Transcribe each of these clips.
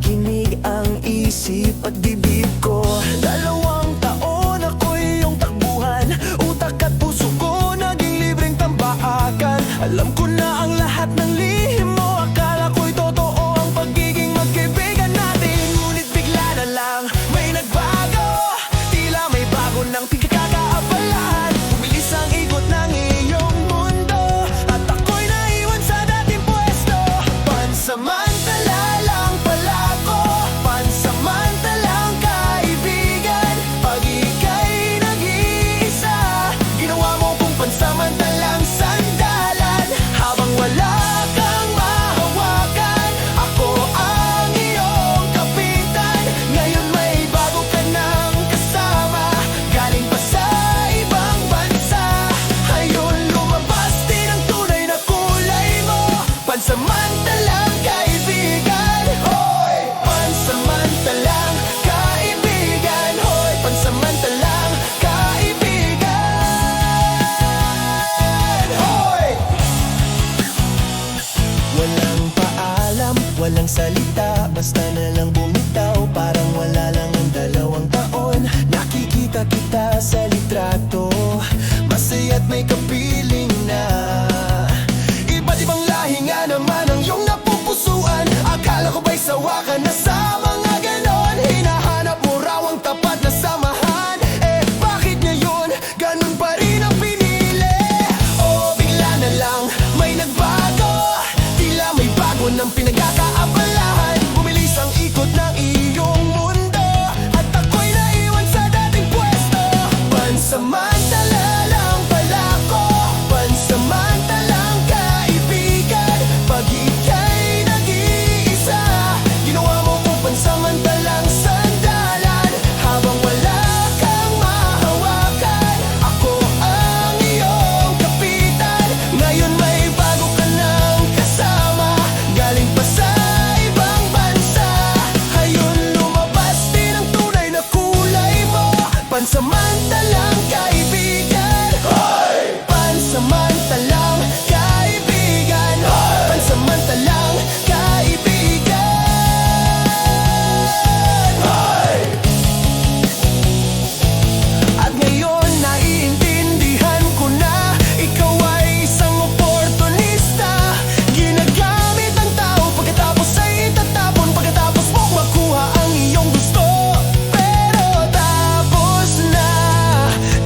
nakikinig ang isip at dibdib ko. 2 taon ako'y iyong takbuhan, utak at puso ko naging libreng tambaakan. Alam ko na ang lahat ng lihim mo, akala ko'y totoo ang pagiging magkaibigan natin. Ngunit bigla na lang may nagbago, tila may bago ng pinagkakaabalahan. Bumilis ang ikot ng iyong mundo at ako'y naiwan sa dating pwesto. Pansamantala lang pala ko, pansamantalang kaibigan. Pag ika'y nag-iisa, ginawa mo kong pansamantalang sandalan. Habang wala kang mahawakan, ako ang iyong kapitan. Ngayon may bago ka nang kasama, galing pa sa ibang bansa. Ngayon lumabas din ang tunay na kulay mo, pansamantalang kaibigan. Hoy! Pansamantalang kaibigan. Hoy! Pansamantalang kaibigan. Hoy! Walang paalam, walang salita, basta na lang bumitaw. Parang wala lang ang 2 taon. Nakikita kita sa litrato, masaya't may kapiling na. Iba't ibang lahi nga naman ang iyong napupusuan. Akala ko ba'y sawa ka na sa mga ganon? Hinahanap mo raw ang tapat na samahan. Eh bakit ngayon ganun pa rin ang pinili? O bigla na lang may nagbago, tila may bago ng pinagkakaabalahan. Bumilis ang ikot ng iyong mundo at ako'y naiwan sa dating pwesto. Pansamantala lang pala ko, pansamantalang kaibigan. Pag ika'y nag-iisa, ginawa mo kong pansamantalang sandalan. Habang wala kang mahawakan, ako ang iyong kapitan. Ngayon may bago ka nang kasama, galing pa sa ibang bansa. Ngayon lumabas din ang tunay na kulay mo, pansamantalang kaibigan. Hoy! Pansamantalang kaibigan. Hoy! Pansamantalang kaibigan. Hoy! At ngayon naiintindihan ko na ikaw ay isang oportunista. Ginagamit ang tao pagkatapos ay itatapon, pagkatapos mong makuha ang iyong gusto. Pero tapos na,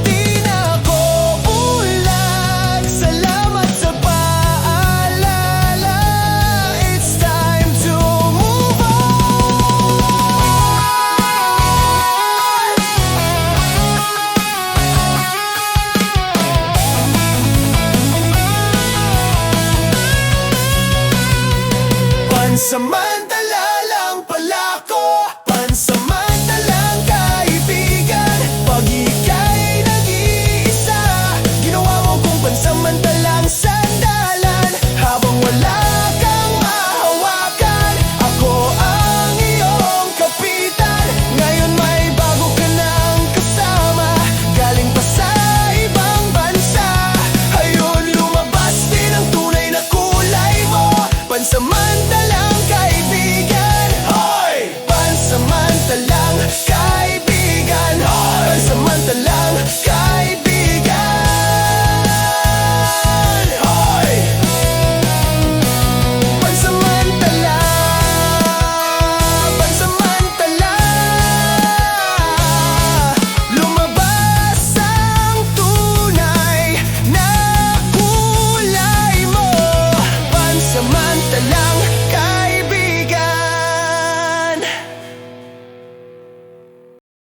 di na ako bulag. Salamat sa paalala, it's time to move on. Pansamantala